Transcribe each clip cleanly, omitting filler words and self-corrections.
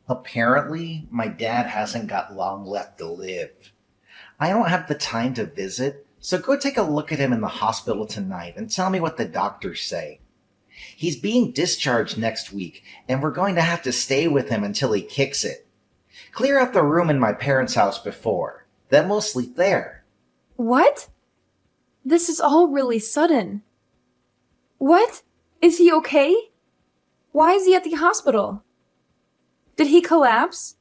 Apparently, my dad hasn't got long left to live. I don't have the time to visit, so go take a look at him in the hospital tonight and tell me what the doctors say. He's being discharged next week, and we're going to have to stay with him until he kicks it. Clear out the room in my parents' house before. Then we'll sleep there. What? This is all really sudden. What? Is he okay? Why is he at the hospital? Did he collapse?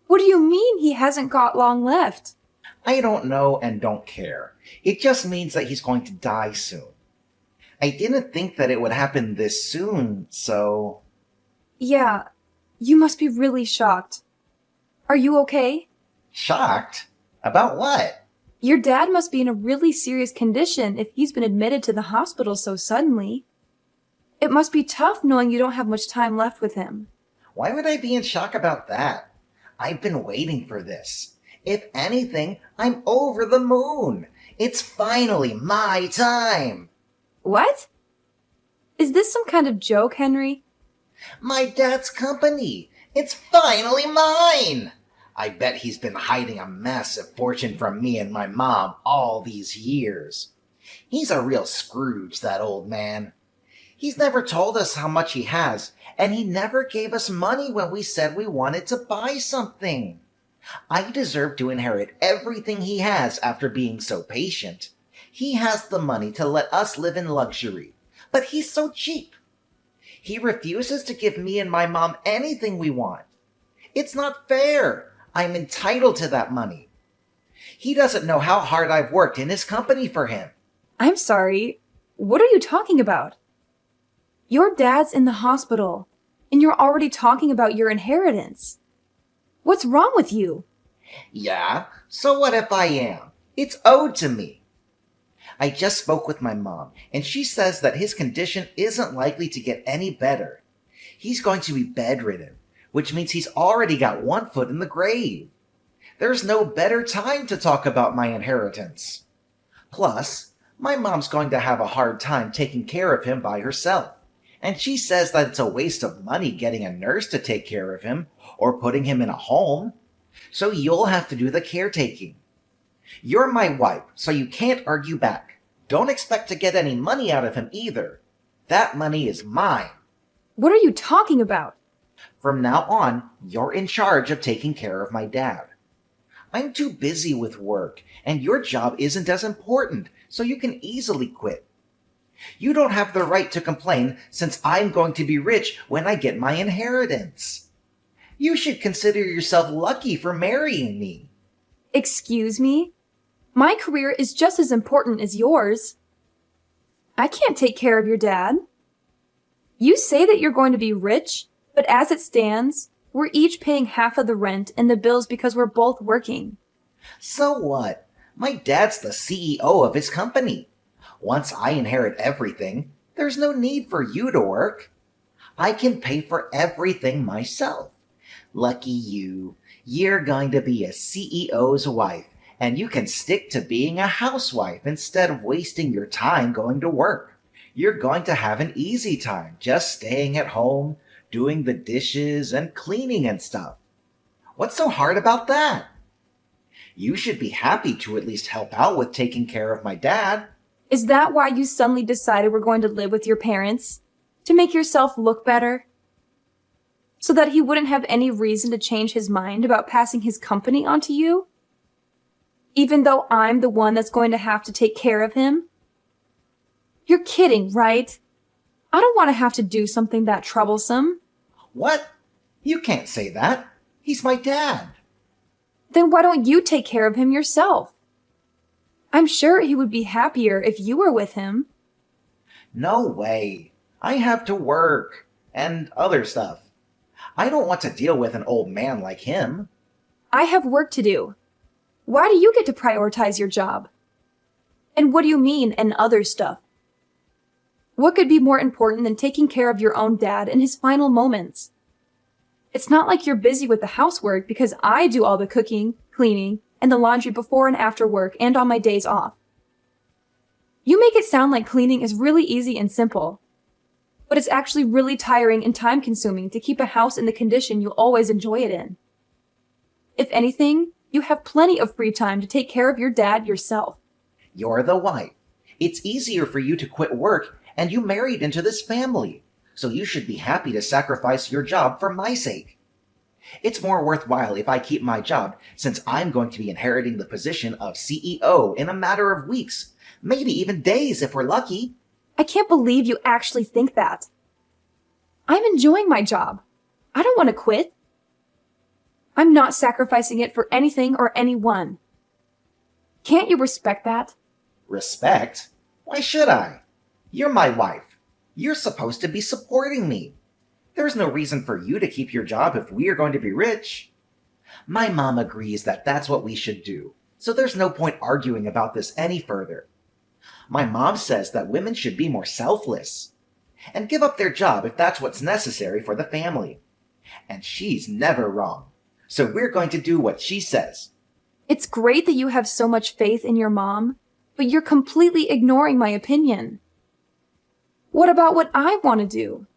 What do you mean he hasn't got long left? I don't know and don't care. It just means that he's going to die soon. I didn't think that it would happen this soon, so... Yeah, you must be really shocked. Are you okay? Shocked? About what? Your dad must be in a really serious condition if he's been admitted to the hospital so suddenly. It must be tough knowing you don't have much time left with him. Why would I be in shock about that? I've been waiting for this. If anything, I'm over the moon. It's finally my time. What? Is this some kind of joke, Henry? My dad's company. It's finally mine. I bet he's been hiding a massive fortune from me and my mom all these years. He's a real Scrooge, that old man. He's never told us how much he has, and he never gave us money when we said we wanted to buy something. I deserve to inherit everything he has after being so patient. He has the money to let us live in luxury, but he's so cheap. He refuses to give me and my mom anything we want. It's not fair. I'm entitled to that money. He doesn't know how hard I've worked in his company for him. I'm sorry. What are you talking about? Your dad's in the hospital, and you're already talking about your inheritance. What's wrong with you? Yeah, so what if I am? It's owed to me. I just spoke with my mom, and she says that his condition isn't likely to get any better. He's going to be bedridden, which means he's already got one foot in the grave. There's no better time to talk about my inheritance. Plus, my mom's going to have a hard time taking care of him by herself. And she says that it's a waste of money getting a nurse to take care of him or putting him in a home. So you'll have to do the caretaking. You're my wife, so you can't argue back. Don't expect to get any money out of him either. That money is mine. What are you talking about? From now on, you're in charge of taking care of my dad. I'm too busy with work, and your job isn't as important, so you can easily quit. You don't have the right to complain since I'm going to be rich when I get my inheritance. You should consider yourself lucky for marrying me. Excuse me? My career is just as important as yours. I can't take care of your dad. You say that you're going to be rich, but as it stands, we're each paying half of the rent and the bills because we're both working. So what? My dad's the CEO of his company. Once I inherit everything, there's no need for you to work. I can pay for everything myself. Lucky you. You're going to be a CEO's wife, and you can stick to being a housewife instead of wasting your time going to work. You're going to have an easy time just staying at home, doing the dishes and cleaning and stuff. What's so hard about that? You should be happy to at least help out with taking care of my dad. Is that why you suddenly decided we're going to live with your parents? To make yourself look better? So that he wouldn't have any reason to change his mind about passing his company onto you? Even though I'm the one that's going to have to take care of him? You're kidding, right? I don't want to have to do something that troublesome. What? You can't say that. He's my dad. Then why don't you take care of him yourself? I'm sure he would be happier if you were with him. No way. I have to work and other stuff. I don't want to deal with an old man like him. I have work to do. Why do you get to prioritize your job? And what do you mean, and other stuff? What could be more important than taking care of your own dad in his final moments? It's not like you're busy with the housework because I do all the cooking, cleaning, and the laundry before and after work and on my days off. You make it sound like cleaning is really easy and simple. but it's actually really tiring and time-consuming to keep a house in the condition you'll always enjoy it in. If anything, you have plenty of free time to take care of your dad yourself. You're the wife. It's easier for you to quit work, and you married into this family, so you should be happy to sacrifice your job for my sake. It's more worthwhile if I keep my job, since I'm going to be inheriting the position of CEO in a matter of weeks, maybe even days if we're lucky. I can't believe you actually think that. I'm enjoying my job. I don't want to quit. I'm not sacrificing it for anything or anyone. Can't you respect that? Respect? Why should I? You're my wife. You're supposed to be supporting me. There's no reason for you to keep your job if we are going to be rich. My mom agrees that that's what we should do, so there's no point arguing about this any further. My mom says that women should be more selfless and give up their job if that's what's necessary for the family. And she's never wrong, so we're going to do what she says. It's great that you have so much faith in your mom, but you're completely ignoring my opinion. What about what I want to do?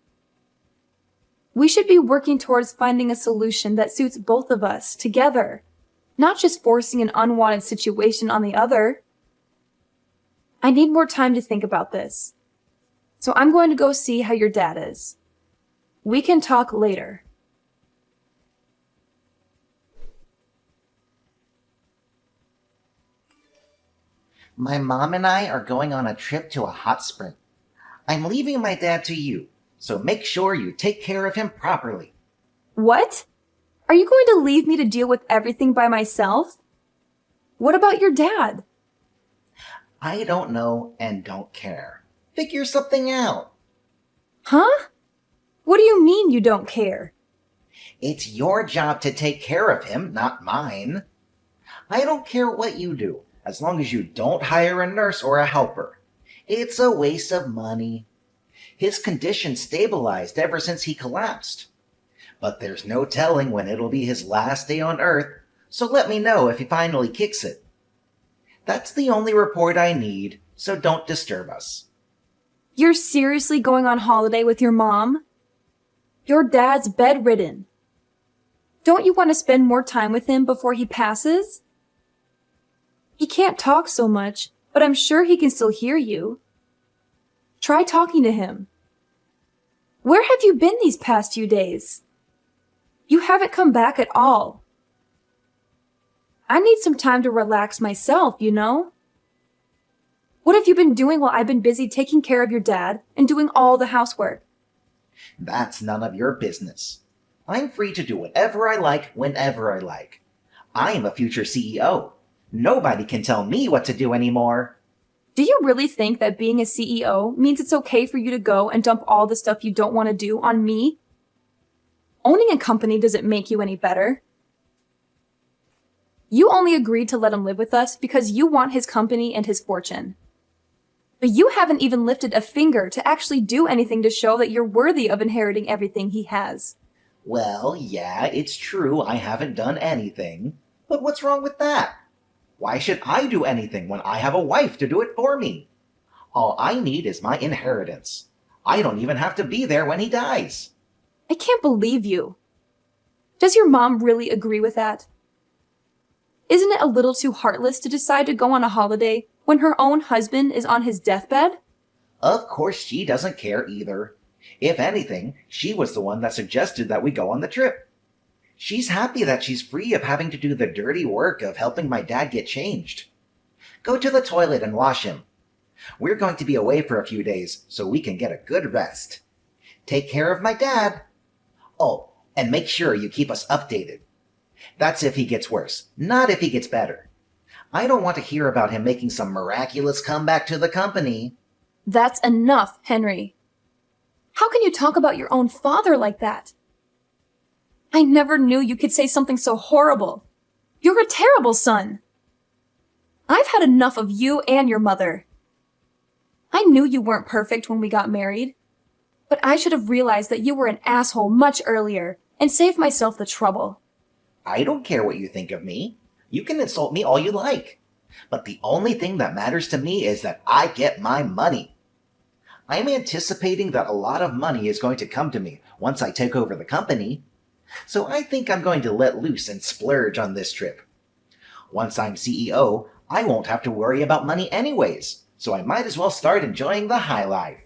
We should be working towards finding a solution that suits both of us together, not just forcing an unwanted situation on the other. I need more time to think about this, so I'm going to go see how your dad is. We can talk later. My mom and I are going on a trip to a hot spring. I'm leaving my dad to you, so make sure you take care of him properly. What? Are you going to leave me to deal with everything by myself? What about your dad? I don't know and don't care. Figure something out. Huh? What do you mean you don't care? It's your job to take care of him, not mine. I don't care what you do, as long as you don't hire a nurse or a helper. It's a waste of money. His condition stabilized ever since he collapsed. But there's no telling when it'll be his last day on Earth, so let me know if he finally kicks it. That's the only report I need, so don't disturb us. You're seriously going on holiday with your mom? Your dad's bedridden. Don't you want to spend more time with him before he passes? He can't talk so much, but I'm sure he can still hear you. Try talking to him. Where have you been these past few days? You haven't come back at all. I need some time to relax myself, you know? What have you been doing while I've been busy taking care of your dad and doing all the housework? That's none of your business. I'm free to do whatever I like whenever I like. I'm a future CEO. Nobody can tell me what to do anymore. Do you really think that being a CEO means it's okay for you to go and dump all the stuff you don't want to do on me? Owning a company doesn't make you any better. You only agreed to let him live with us because you want his company and his fortune. But you haven't even lifted a finger to actually do anything to show that you're worthy of inheriting everything he has. Well, yeah, it's true I haven't done anything. But what's wrong with that? Why should I do anything when I have a wife to do it for me? All I need is my inheritance. I don't even have to be there when he dies. I can't believe you. Does your mom really agree with that? Isn't it a little too heartless to decide to go on a holiday when her own husband is on his deathbed? Of course she doesn't care either. If anything, she was the one that suggested that we go on the trip. She's happy that she's free of having to do the dirty work of helping my dad get changed. Go to the toilet and wash him. We're going to be away for a few days, so we can get a good rest. Take care of my dad. Oh, and make sure you keep us updated. That's if he gets worse, not if he gets better. I don't want to hear about him making some miraculous comeback to the company. That's enough, Henry. How can you talk about your own father like that? I never knew you could say something so horrible. You're a terrible son. I've had enough of you and your mother. I knew you weren't perfect when we got married, but I should have realized that you were an asshole much earlier and saved myself the trouble. I don't care what you think of me. You can insult me all you like. But the only thing that matters to me is that I get my money. I'm anticipating that a lot of money is going to come to me once I take over the company. So I think I'm going to let loose and splurge on this trip. Once I'm CEO, I won't have to worry about money anyways, so I might as well start enjoying the high life.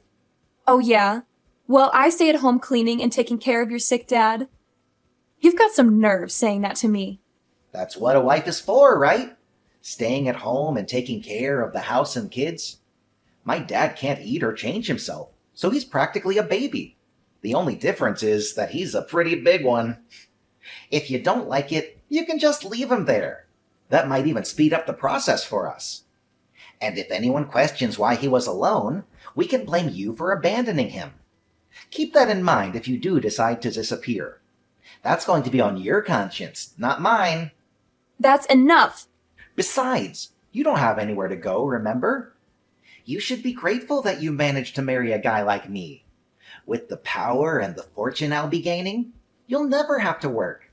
Oh, yeah? Well, I stay at home cleaning and taking care of your sick dad. You've got some nerve saying that to me. That's what a wife is for, right? Staying at home and taking care of the house and kids. My dad can't eat or change himself, so he's practically a baby. The only difference is that he's a pretty big one. If you don't like it, you can just leave him there. That might even speed up the process for us. And if anyone questions why he was alone, we can blame you for abandoning him. Keep that in mind if you do decide to disappear. That's going to be on your conscience, not mine. That's enough! Besides, you don't have anywhere to go, remember? You should be grateful that you managed to marry a guy like me. With the power and the fortune I'll be gaining, you'll never have to work.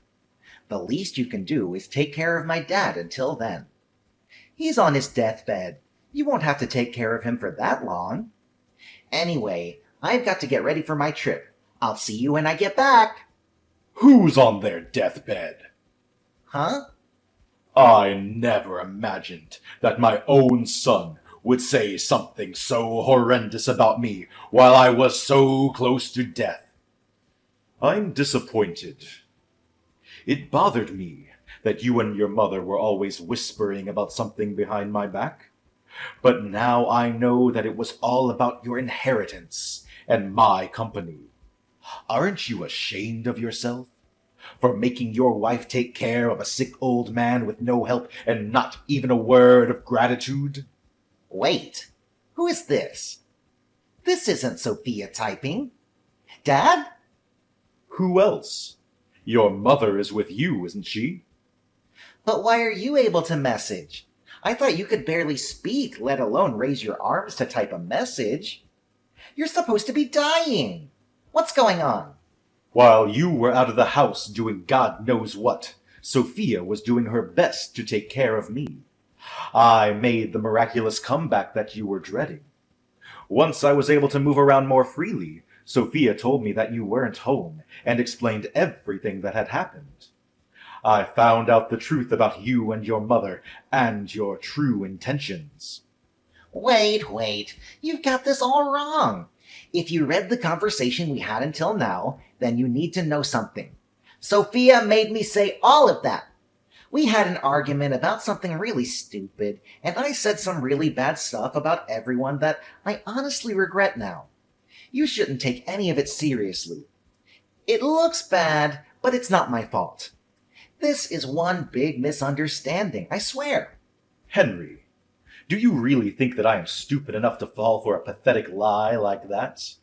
The least you can do is take care of my dad until then. He's on his deathbed. You won't have to take care of him for that long. Anyway, I've got to get ready for my trip. I'll see you when I get back. Who's on their deathbed? Huh? I never imagined that my own son would say something so horrendous about me while I was so close to death. I'm disappointed. It bothered me that you and your mother were always whispering about something behind my back. But now I know that it was all about your inheritance and my company. Aren't you ashamed of yourself for making your wife take care of a sick old man with no help and not even a word of gratitude? Wait, who is this? This isn't Sophia typing. Dad? Who else? Your mother is with you, isn't she? But why are you able to message? I thought you could barely speak, let alone raise your arms to type a message. You're supposed to be dying. What's going on? While you were out of the house doing God knows what, Sophia was doing her best to take care of me. I made the miraculous comeback that you were dreading. Once I was able to move around more freely, Sophia told me that you weren't home and explained everything that had happened. I found out the truth about you and your mother and your true intentions. Wait, you've got this all wrong. If you read the conversation we had until now, then you need to know something. Sophia made me say all of that. We had an argument about something really stupid, and I said some really bad stuff about everyone that I honestly regret now. You shouldn't take any of it seriously. It looks bad, but it's not my fault. This is one big misunderstanding, I swear. Henry, do you really think that I am stupid enough to fall for a pathetic lie like that?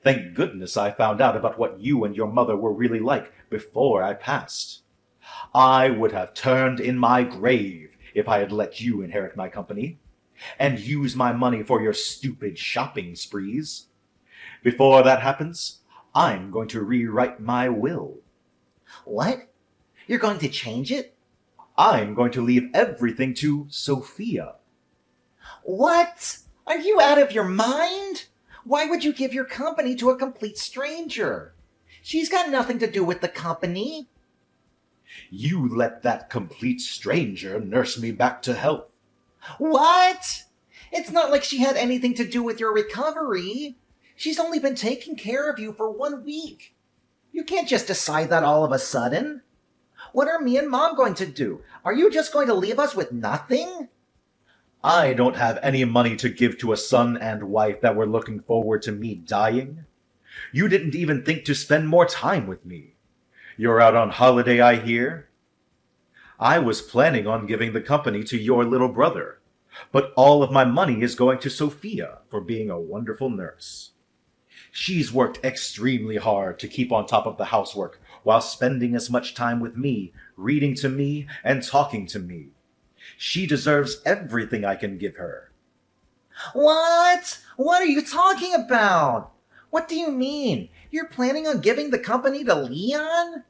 Thank goodness I found out about what you and your mother were really like before I passed. I would have turned in my grave if I had let you inherit my company and use my money for your stupid shopping sprees. Before that happens, I'm going to rewrite my will. What? You're going to change it? I'm going to leave everything to Sophia. What? Are you out of your mind? Why would you give your company to a complete stranger? She's got nothing to do with the company. You let that complete stranger nurse me back to health. What? It's not like she had anything to do with your recovery. She's only been taking care of you for 1 week. You can't just decide that all of a sudden. What are me and Mom going to do? Are you just going to leave us with nothing? I don't have any money to give to a son and wife that were looking forward to me dying. You didn't even think to spend more time with me. You're out on holiday, I hear. I was planning on giving the company to your little brother, but all of my money is going to Sophia for being a wonderful nurse. She's worked extremely hard to keep on top of the housework while spending as much time with me, reading to me, and talking to me. She deserves everything I can give her. What? What are you talking about? What do you mean? You're planning on giving the company to Leon?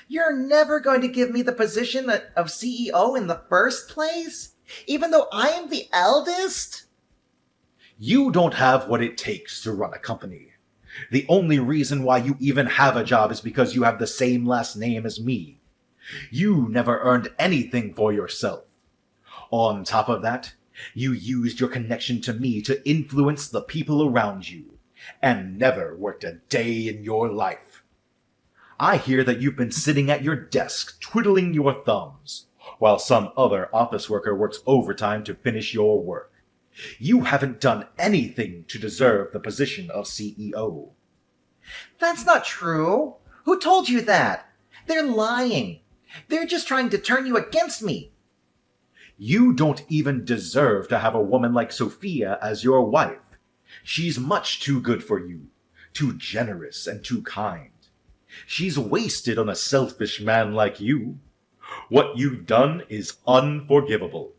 You're never going to give me the position of CEO in the first place? Even though I am the eldest? You don't have what it takes to run a company. The only reason why you even have a job is because you have the same last name as me. You never earned anything for yourself. On top of that, you used your connection to me to influence the people around you, and never worked a day in your life. I hear that you've been sitting at your desk twiddling your thumbs, while some other office worker works overtime to finish your work. You haven't done anything to deserve the position of CEO. That's not true. Who told you that? They're lying. They're just trying to turn you against me. You don't even deserve to have a woman like Sophia as your wife. She's much too good for you, too generous and too kind. She's wasted on a selfish man like you. What you've done is unforgivable.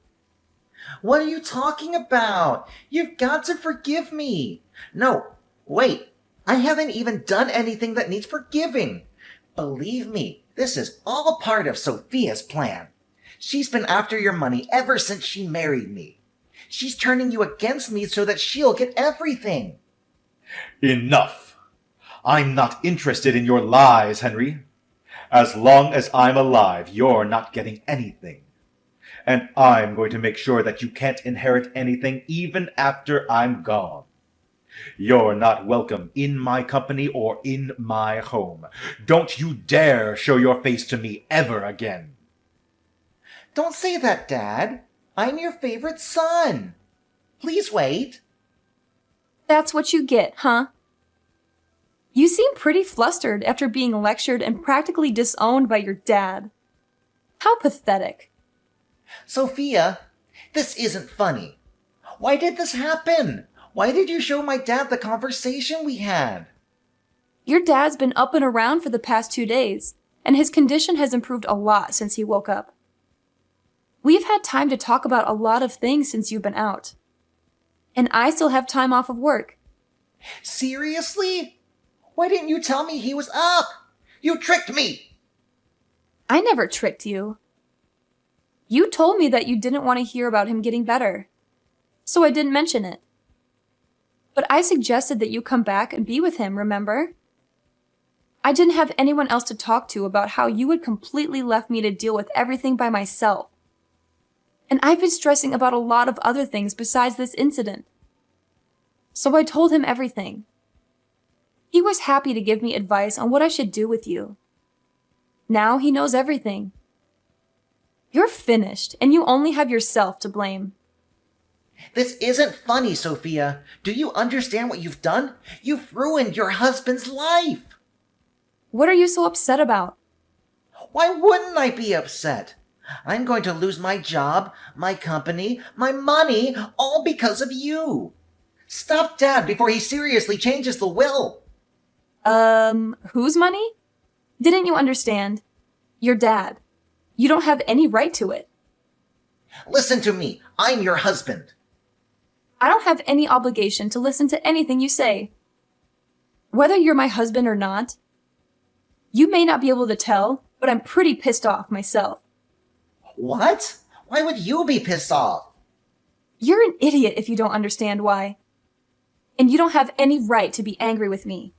What are you talking about? You've got to forgive me. No, wait. I haven't even done anything that needs forgiving. Believe me, this is all part of Sophia's plan. She's been after your money ever since she married me. She's turning you against me so that she'll get everything. Enough. I'm not interested in your lies, Henry. As long as I'm alive, you're not getting anything. And I'm going to make sure that you can't inherit anything even after I'm gone. You're not welcome in my company or in my home. Don't you dare show your face to me ever again. Don't say that, Dad. I'm your favorite son. Please wait. That's what you get, huh? You seem pretty flustered after being lectured and practically disowned by your dad. How pathetic. Sophia, this isn't funny. Why did this happen? Why did you show my dad the conversation we had? Your dad's been up and around for the past 2 days, and his condition has improved a lot since he woke up. We've had time to talk about a lot of things since you've been out. And I still have time off of work. Seriously? Why didn't you tell me he was up? You tricked me! I never tricked you. You told me that you didn't want to hear about him getting better, so I didn't mention it. But I suggested that you come back and be with him, remember? I didn't have anyone else to talk to about how you had completely left me to deal with everything by myself. And I've been stressing about a lot of other things besides this incident. So I told him everything. He was happy to give me advice on what I should do with you. Now he knows everything. You're finished, and you only have yourself to blame. This isn't funny, Sophia. Do you understand what you've done? You've ruined your husband's life. What are you so upset about? Why wouldn't I be upset? I'm going to lose my job, my company, my money, all because of you. Stop Dad before he seriously changes the will. Whose money? Didn't you understand? Your dad. You don't have any right to it. Listen to me. I'm your husband. I don't have any obligation to listen to anything you say. Whether you're my husband or not, you may not be able to tell, but I'm pretty pissed off myself. What? Why would you be pissed off? You're an idiot if you don't understand why. And you don't have any right to be angry with me.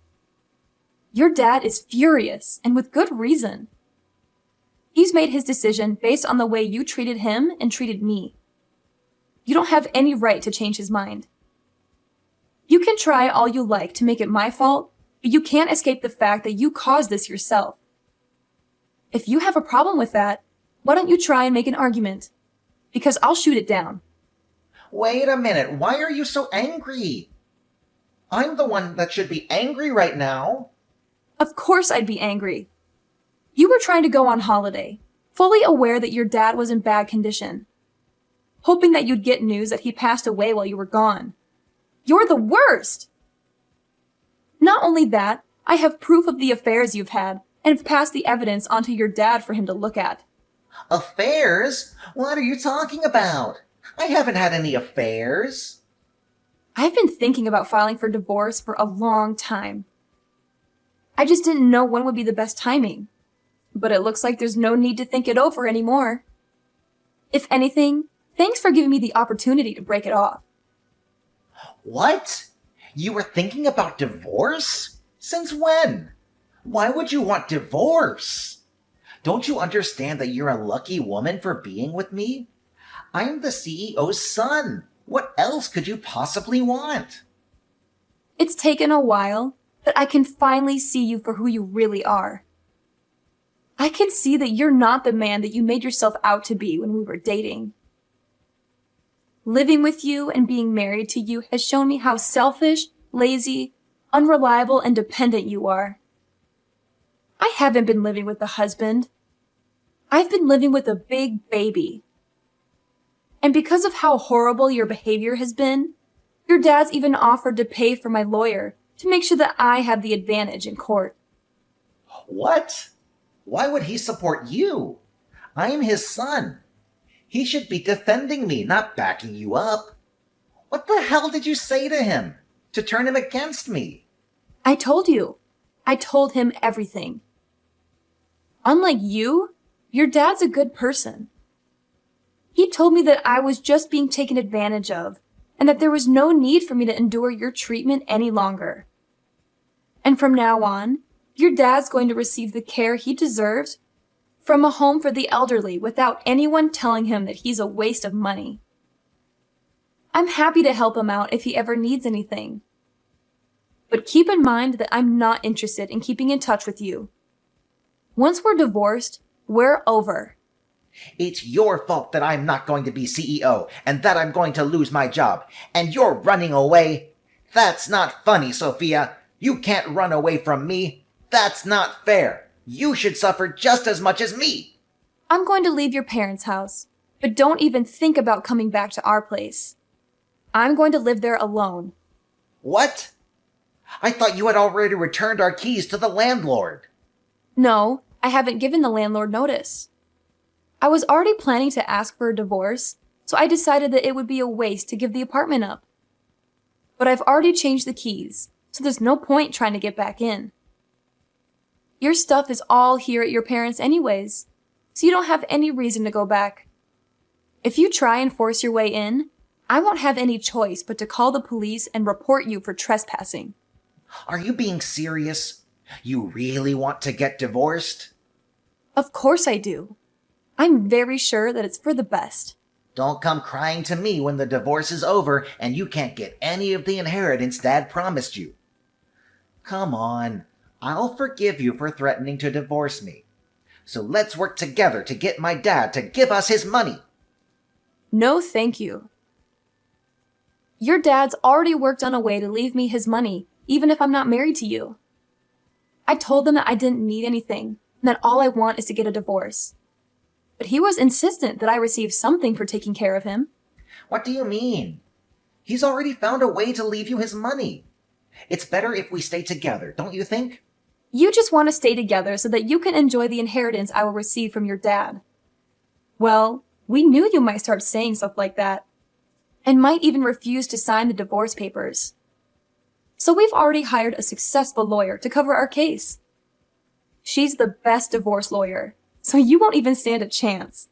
Your dad is furious, and with good reason. He's made his decision based on the way you treated him and treated me. You don't have any right to change his mind. You can try all you like to make it my fault, but you can't escape the fact that you caused this yourself. If you have a problem with that, why don't you try and make an argument? Because I'll shoot it down. Wait a minute. Why are you so angry? I'm the one that should be angry right now. Of course I'd be angry. You were trying to go on holiday, fully aware that your dad was in bad condition, hoping that you'd get news that he passed away while you were gone. You're the worst! Not only that, I have proof of the affairs you've had, and have passed the evidence onto your dad for him to look at. Affairs? What are you talking about? I haven't had any affairs. I've been thinking about filing for divorce for a long time. I just didn't know when would be the best timing. But it looks like there's no need to think it over anymore. If anything, thanks for giving me the opportunity to break it off. What? You were thinking about divorce? Since when? Why would you want divorce? Don't you understand that you're a lucky woman for being with me? I'm the CEO's son. What else could you possibly want? It's taken a while, but I can finally see you for who you really are. I can see that you're not the man that you made yourself out to be when we were dating. Living with you and being married to you has shown me how selfish, lazy, unreliable, and dependent you are. I haven't been living with a husband. I've been living with a big baby. And because of how horrible your behavior has been, your dad's even offered to pay for my lawyer to make sure that I have the advantage in court. What? Why would he support you? I'm his son. He should be defending me, not backing you up. What the hell did you say to him? To turn him against me? I told you. I told him everything. Unlike you, your dad's a good person. He told me that I was just being taken advantage of, and that there was no need for me to endure your treatment any longer. And from now on, your dad's going to receive the care he deserves from a home for the elderly without anyone telling him that he's a waste of money. I'm happy to help him out if he ever needs anything. But keep in mind that I'm not interested in keeping in touch with you. Once we're divorced, we're over. It's your fault that I'm not going to be CEO and that I'm going to lose my job, and you're running away. That's not funny, Sophia. You can't run away from me. That's not fair. You should suffer just as much as me. I'm going to leave your parents' house, but don't even think about coming back to our place. I'm going to live there alone. What? I thought you had already returned our keys to the landlord. No, I haven't given the landlord notice. I was already planning to ask for a divorce, so I decided that it would be a waste to give the apartment up. But I've already changed the keys, so there's no point trying to get back in. Your stuff is all here at your parents' anyways, so you don't have any reason to go back. If you try and force your way in, I won't have any choice but to call the police and report you for trespassing. Are you being serious? You really want to get divorced? Of course I do. I'm very sure that it's for the best. Don't come crying to me when the divorce is over and you can't get any of the inheritance Dad promised you. Come on, I'll forgive you for threatening to divorce me. So let's work together to get my dad to give us his money. No, thank you. Your dad's already worked on a way to leave me his money, even if I'm not married to you. I told them that I didn't need anything, and that all I want is to get a divorce. But he was insistent that I receive something for taking care of him. What do you mean? He's already found a way to leave you his money. It's better if we stay together, don't you think? You just want to stay together so that you can enjoy the inheritance I will receive from your dad. Well, we knew you might start saying stuff like that, and might even refuse to sign the divorce papers. So we've already hired a successful lawyer to cover our case. She's the best divorce lawyer, so you won't even stand a chance.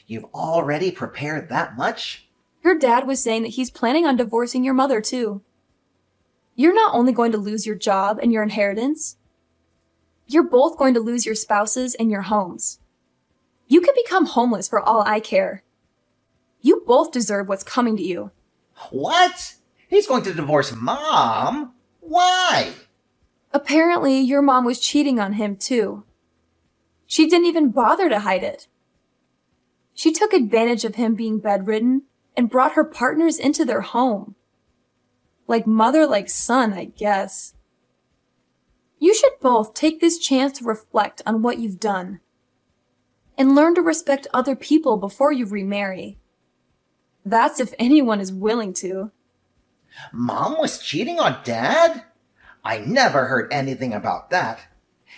You've already prepared that much? Your dad was saying that he's planning on divorcing your mother too. You're not only going to lose your job and your inheritance, you're both going to lose your spouses and your homes. You can become homeless for all I care. You both deserve what's coming to you. What? He's going to divorce Mom? Why? Apparently, your mom was cheating on him too. She didn't even bother to hide it. She took advantage of him being bedridden and brought her partners into their home. Like mother, like son, I guess. You should both take this chance to reflect on what you've done and learn to respect other people before you remarry. That's if anyone is willing to. Mom was cheating on Dad? I never heard anything about that.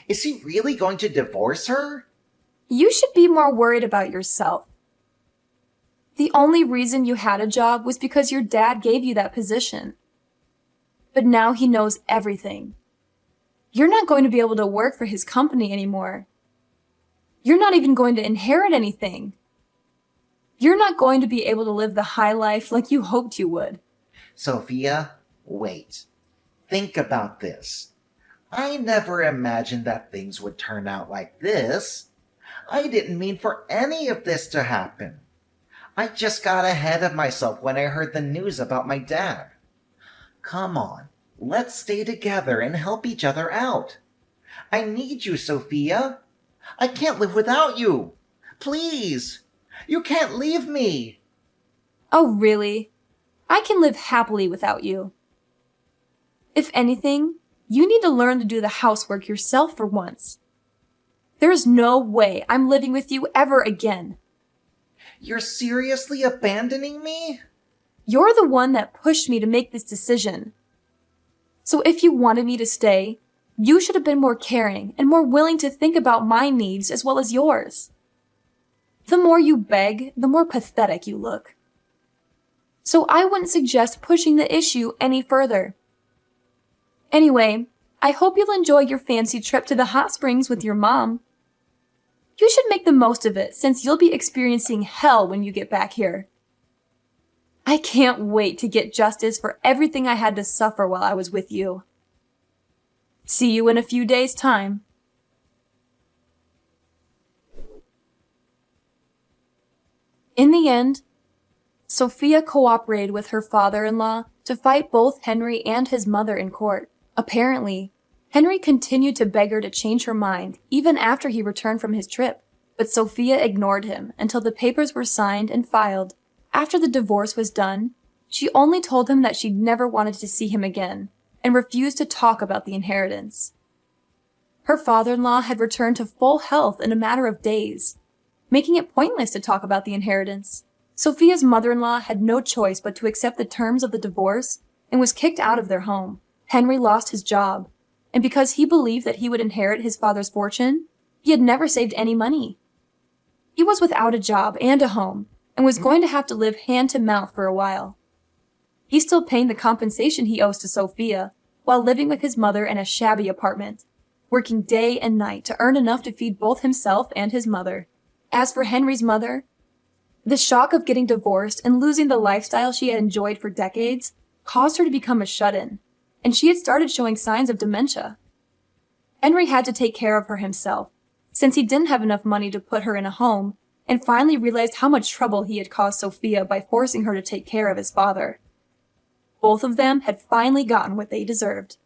Is he really going to divorce her? You should be more worried about yourself. The only reason you had a job was because your dad gave you that position. But now he knows everything. You're not going to be able to work for his company anymore. You're not even going to inherit anything. You're not going to be able to live the high life like you hoped you would. Sophia, wait. Think about this. I never imagined that things would turn out like this. I didn't mean for any of this to happen. I just got ahead of myself when I heard the news about my dad. Come on, let's stay together and help each other out. I need you, Sophia. I can't live without you. Please, you can't leave me. Oh, really? I can live happily without you. If anything, you need to learn to do the housework yourself for once. There is no way I'm living with you ever again. You're seriously abandoning me? You're the one that pushed me to make this decision. So if you wanted me to stay, you should have been more caring and more willing to think about my needs as well as yours. The more you beg, the more pathetic you look. So I wouldn't suggest pushing the issue any further. Anyway, I hope you'll enjoy your fancy trip to the hot springs with your mom. You should make the most of it since you'll be experiencing hell when you get back here. I can't wait to get justice for everything I had to suffer while I was with you. See you in a few days' time. In the end, Sophia cooperated with her father-in-law to fight both Henry and his mother in court. Apparently, Henry continued to beg her to change her mind even after he returned from his trip, but Sophia ignored him until the papers were signed and filed. After the divorce was done, she only told him that she'd never wanted to see him again and refused to talk about the inheritance. Her father-in-law had returned to full health in a matter of days, making it pointless to talk about the inheritance. Sophia's mother-in-law had no choice but to accept the terms of the divorce and was kicked out of their home. Henry lost his job, and because he believed that he would inherit his father's fortune, he had never saved any money. He was without a job and a home, and was going to have to live hand-to-mouth for a while. He's still paying the compensation he owes to Sophia, while living with his mother in a shabby apartment, working day and night to earn enough to feed both himself and his mother. As for Henry's mother, the shock of getting divorced and losing the lifestyle she had enjoyed for decades caused her to become a shut-in, and she had started showing signs of dementia. Henry had to take care of her himself, since he didn't have enough money to put her in a home, and finally realized how much trouble he had caused Sophia by forcing her to take care of his father. Both of them had finally gotten what they deserved.